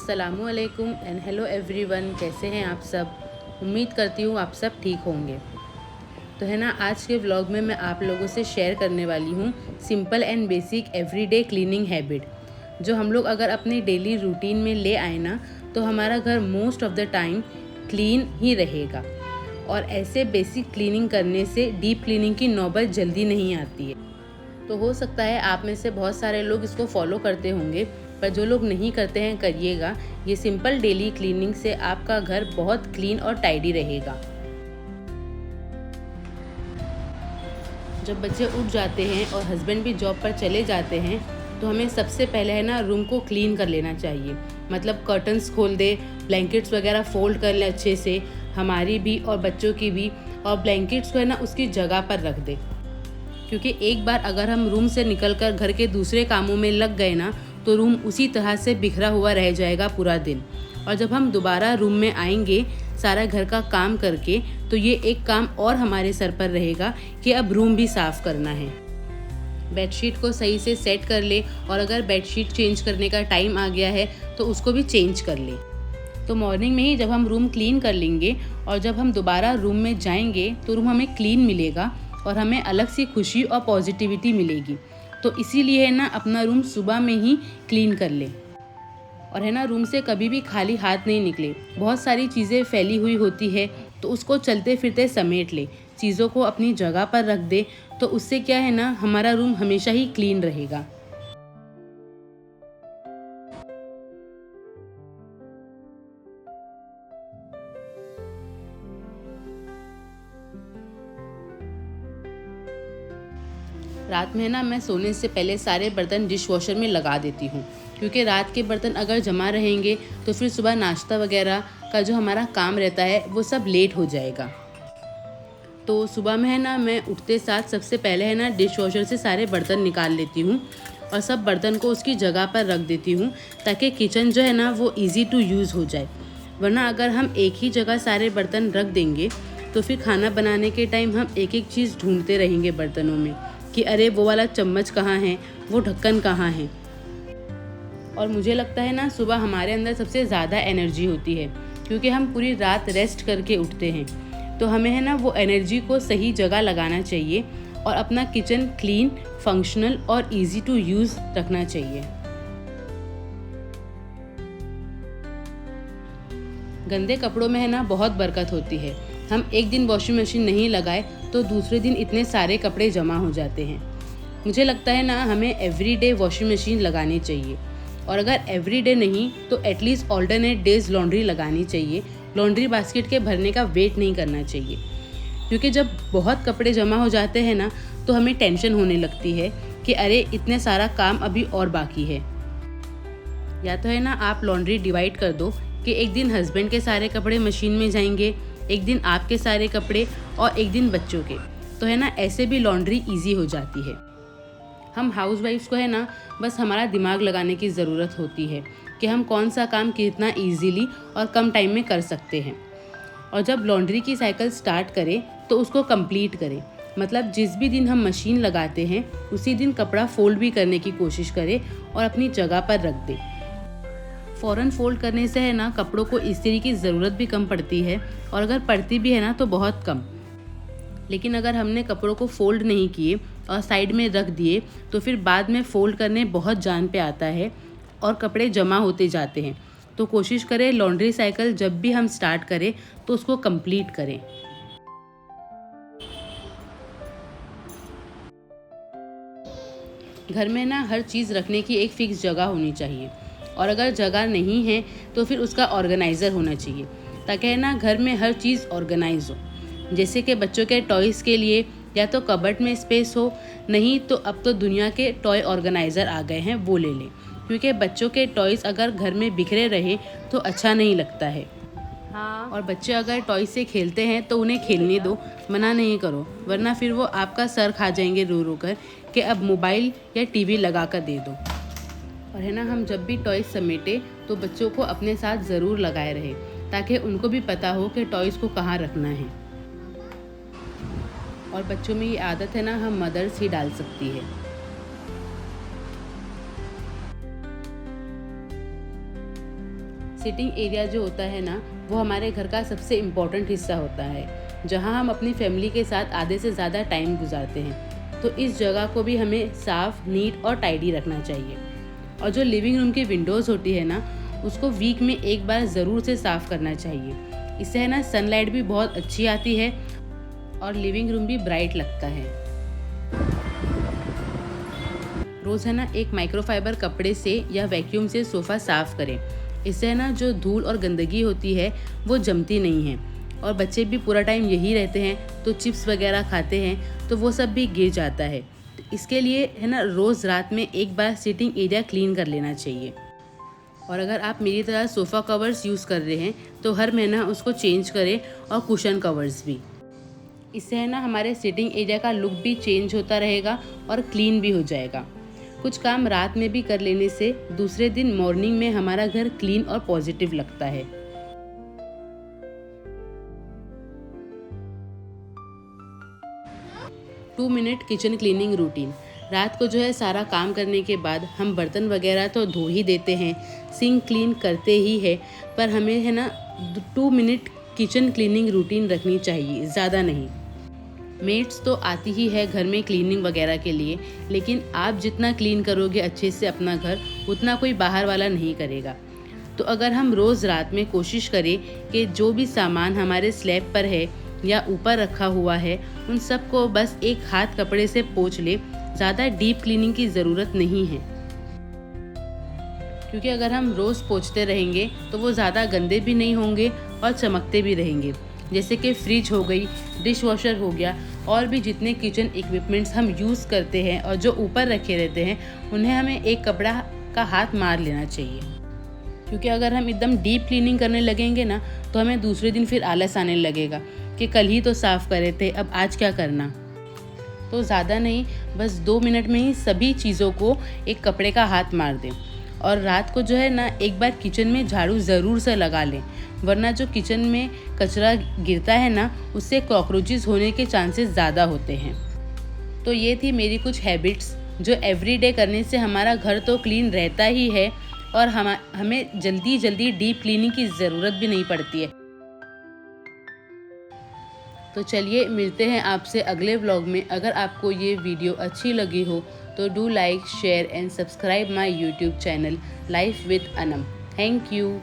अस्सलामुअलैकुम and hello everyone, कैसे हैं आप सब। उम्मीद करती हूँ आप सब ठीक होंगे। तो है ना, आज के व्लॉग में मैं आप लोगों से शेयर करने वाली हूँ simple and basic everyday cleaning habit, जो हम लोग अगर अपने डेली रूटीन में ले आए ना तो हमारा घर most of the time clean ही रहेगा। और ऐसे बेसिक क्लीनिंग करने से डीप क्लीनिंग की नौबत जल्दी नहीं आती है। तो हो सकता है आप में से बहुत सारे लोग इसको फॉलो करते होंगे, पर जो लोग नहीं करते हैं करिएगा। ये सिंपल डेली क्लीनिंग से आपका घर बहुत क्लीन और टाइडी रहेगा। जब बच्चे उठ जाते हैं और हस्बैंड भी जॉब पर चले जाते हैं तो हमें सबसे पहले है ना रूम को क्लीन कर लेना चाहिए। मतलब कर्टन्स खोल दे, ब्लैंकेट्स वगैरह फोल्ड कर ले अच्छे से, हमारी भी और बच्चों की भी, और ब्लैंकेट्स को है ना उसकी जगह पर रख दे। क्योंकि एक बार अगर हम रूम से निकलकर घर के दूसरे कामों में लग गए ना तो रूम उसी तरह से बिखरा हुआ रह जाएगा पूरा दिन। और जब हम दोबारा रूम में आएंगे सारा घर का काम करके, तो ये एक काम और हमारे सर पर रहेगा कि अब रूम भी साफ़ करना है। बेडशीट को सही से सेट कर ले, और अगर बेडशीट चेंज करने का टाइम आ गया है तो उसको भी चेंज कर ले। तो मॉर्निंग में ही जब हम रूम क्लीन कर लेंगे और जब हम दोबारा रूम में जाएंगे तो रूम हमें क्लीन मिलेगा और हमें अलग सी खुशी और पॉजिटिविटी मिलेगी। तो इसीलिए है ना अपना रूम सुबह में ही क्लीन कर ले। और है ना, रूम से कभी भी खाली हाथ नहीं निकले। बहुत सारी चीज़ें फैली हुई होती है तो उसको चलते फिरते समेट ले, चीज़ों को अपनी जगह पर रख दे। तो उससे क्या है ना, हमारा रूम हमेशा ही क्लीन रहेगा। रात में ना मैं सोने से पहले सारे बर्तन डिश वॉशर में लगा देती हूँ, क्योंकि रात के बर्तन अगर जमा रहेंगे तो फिर सुबह नाश्ता वगैरह का जो हमारा काम रहता है वो सब लेट हो जाएगा। तो सुबह में है ना मैं उठते साथ सबसे पहले है ना डिश वॉशर से सारे बर्तन निकाल लेती हूँ और सब बर्तन को उसकी जगह पर रख देती हूँ, ताकि किचन जो है ना वो ईज़ी टू यूज़ हो जाए। वरना अगर हम एक ही जगह सारे बर्तन रख देंगे तो फिर खाना बनाने के टाइम हम एक एक चीज़ ढूंढते रहेंगे बर्तनों में कि अरे वो वाला चम्मच कहाँ है, वो ढक्कन कहाँ है। और मुझे लगता है ना सुबह हमारे अंदर सबसे ज़्यादा एनर्जी होती है, क्योंकि हम पूरी रात रेस्ट करके उठते हैं। तो हमें है ना वो एनर्जी को सही जगह लगाना चाहिए और अपना किचन क्लीन, फंक्शनल और इजी टू यूज़ रखना चाहिए। गंदे कपड़ों में है ना बहुत बरकत होती है। हम एक दिन वॉशिंग मशीन नहीं लगाए तो दूसरे दिन इतने सारे कपड़े जमा हो जाते हैं। मुझे लगता है ना हमें एवरीडे वॉशिंग मशीन लगानी चाहिए, और अगर एवरीडे नहीं तो एटलीस्ट ऑल्टरनेट डेज लॉन्ड्री लगानी चाहिए। लॉन्ड्री बास्केट के भरने का वेट नहीं करना चाहिए, क्योंकि जब बहुत कपड़े जमा हो जाते हैं ना तो हमें टेंशन होने लगती है कि अरे इतने सारा काम अभी और बाकी है। या तो है ना आप लॉन्ड्री डिवाइड कर दो कि एक दिन हस्बैंड के सारे कपड़े मशीन में जाएंगे, एक दिन आपके सारे कपड़े और एक दिन बच्चों के। तो है ना ऐसे भी लॉन्ड्री इजी हो जाती है। हम हाउसवाइफ्स को है ना बस हमारा दिमाग लगाने की ज़रूरत होती है कि हम कौन सा काम कितना इजीली और कम टाइम में कर सकते हैं। और जब लॉन्ड्री की साइकिल स्टार्ट करें तो उसको कंप्लीट करें। मतलब जिस भी दिन हम मशीन लगाते हैं उसी दिन कपड़ा फोल्ड भी करने की कोशिश करें और अपनी जगह पर रख दें। फ़ौरन फोल्ड करने से है ना कपड़ों को इस्त्री की ज़रूरत भी कम पड़ती है, और अगर पड़ती भी है ना तो बहुत कम। लेकिन अगर हमने कपड़ों को फोल्ड नहीं किए और साइड में रख दिए तो फिर बाद में फ़ोल्ड करने बहुत जान पे आता है और कपड़े जमा होते जाते हैं। तो कोशिश करें लॉन्ड्री साइकिल जब भी हम स्टार्ट करें तो उसको कंप्लीट करें। घर में ना हर चीज़ रखने की एक फ़िक्स जगह होनी चाहिए, और अगर जगह नहीं है तो फिर उसका ऑर्गेनाइज़र होना चाहिए, ताकि है ना घर में हर चीज़ ऑर्गेनाइज हो। जैसे कि बच्चों के टॉयज़ के लिए या तो कबर्ड में स्पेस हो, नहीं तो अब तो दुनिया के टॉय ऑर्गेनाइज़र आ गए हैं, वो ले लें। क्योंकि बच्चों के टॉयज़ अगर घर में बिखरे रहे तो अच्छा नहीं लगता है। हाँ, और बच्चे अगर टॉय से खेलते हैं तो उन्हें खेलने दो, मना नहीं करो, वरना फिर वो आपका सर खा जाएंगे रो रो कर कि अब मोबाइल या टीवी लगा कर दे दो। और है ना हम जब भी टॉयज़ समेटे तो बच्चों को अपने साथ ज़रूर लगाए रहे, ताकि उनको भी पता हो कि टॉयज़ को कहाँ रखना है। और बच्चों में ये आदत है ना हम मदर्स ही डाल सकती है। सिटिंग एरिया जो होता है ना, वो हमारे घर का सबसे इम्पोर्टेंट हिस्सा होता है, जहाँ हम अपनी फैमिली के साथ आधे से ज़्यादा टाइम गुजारते हैं। तो इस जगह को भी हमें साफ़, नीट और टाइडी रखना चाहिए। और जो लिविंग रूम की विंडोज़ होती है ना, उसको वीक में एक बार ज़रूर से साफ़ करना चाहिए। इससे है ना सनलाइट भी बहुत अच्छी आती है और लिविंग रूम भी ब्राइट लगता है। रोज़ है ना एक माइक्रोफाइबर कपड़े से या वैक्यूम से सोफ़ा साफ़ करें। इससे है ना जो धूल और गंदगी होती है वो जमती नहीं है। और बच्चे भी पूरा टाइम यही रहते हैं तो चिप्स वगैरह खाते हैं तो वो सब भी गिर जाता है। तो इसके लिए है ना रोज़ रात में एक बार सिटिंग एरिया क्लीन कर लेना चाहिए। और अगर आप मेरी तरह सोफ़ा कवर्स यूज़ कर रहे हैं तो हर महीना उसको चेंज करें, और कुशन कवर्स भी। इससे है ना हमारे सिटिंग एरिया का लुक भी चेंज होता रहेगा और क्लीन भी हो जाएगा। कुछ काम रात में भी कर लेने से दूसरे दिन मॉर्निंग में हमारा घर क्लीन और पॉजिटिव लगता है। To minute kitchen cleaning routine. रात को जो है सारा काम करने के बाद हम बर्तन वगैरह तो धो ही देते हैं, सिंक क्लीन करते ही है, पर हमें है ना 2 मिनट किचन क्लीनिंग रूटीन रखनी चाहिए, ज़्यादा नहीं। मेड्स तो आती ही है घर में क्लीनिंग वगैरह के लिए, लेकिन आप जितना क्लीन करोगे अच्छे से अपना घर, उतना कोई बाहर वाला नहीं करेगा। तो अगर हम रोज़ रात में कोशिश करें कि जो भी सामान हमारे स्लैब पर है या ऊपर रखा हुआ है, उन सबको बस एक हाथ कपड़े से पोंछ ले, ज़्यादा डीप क्लीनिंग की ज़रूरत नहीं है। क्योंकि अगर हम रोज़ पोंछते रहेंगे तो वो ज़्यादा गंदे भी नहीं होंगे और चमकते भी रहेंगे। जैसे कि फ्रिज हो गई, डिश वॉशर हो गया, और भी जितने किचन इक्विपमेंट्स हम यूज़ करते हैं और जो ऊपर रखे रहते हैं, उन्हें हमें एक कपड़ा का हाथ मार लेना चाहिए। क्योंकि अगर हम एकदम डीप क्लीनिंग करने लगेंगे ना, तो हमें दूसरे दिन फिर आलस आने लगेगा कि कल ही तो साफ़ करे थे, अब आज क्या करना। तो ज़्यादा नहीं, बस 2 मिनट में ही सभी चीज़ों को एक कपड़े का हाथ मार दें। और रात को जो है ना एक बार किचन में झाड़ू ज़रूर से लगा लें, वरना जो किचन में कचरा गिरता है ना, उससे कॉकरोचेस होने के चांसेस ज़्यादा होते हैं। तो ये थी मेरी कुछ हैबिट्स जो एवरीडे करने से हमारा घर तो क्लीन रहता ही है और हमें जल्दी जल्दी डीप क्लीनिंग की ज़रूरत भी नहीं पड़ती है। तो चलिए मिलते हैं आपसे अगले व्लॉग में। अगर आपको ये वीडियो अच्छी लगी हो तो do like, share and subscribe my YouTube channel life with Anam. Thank you.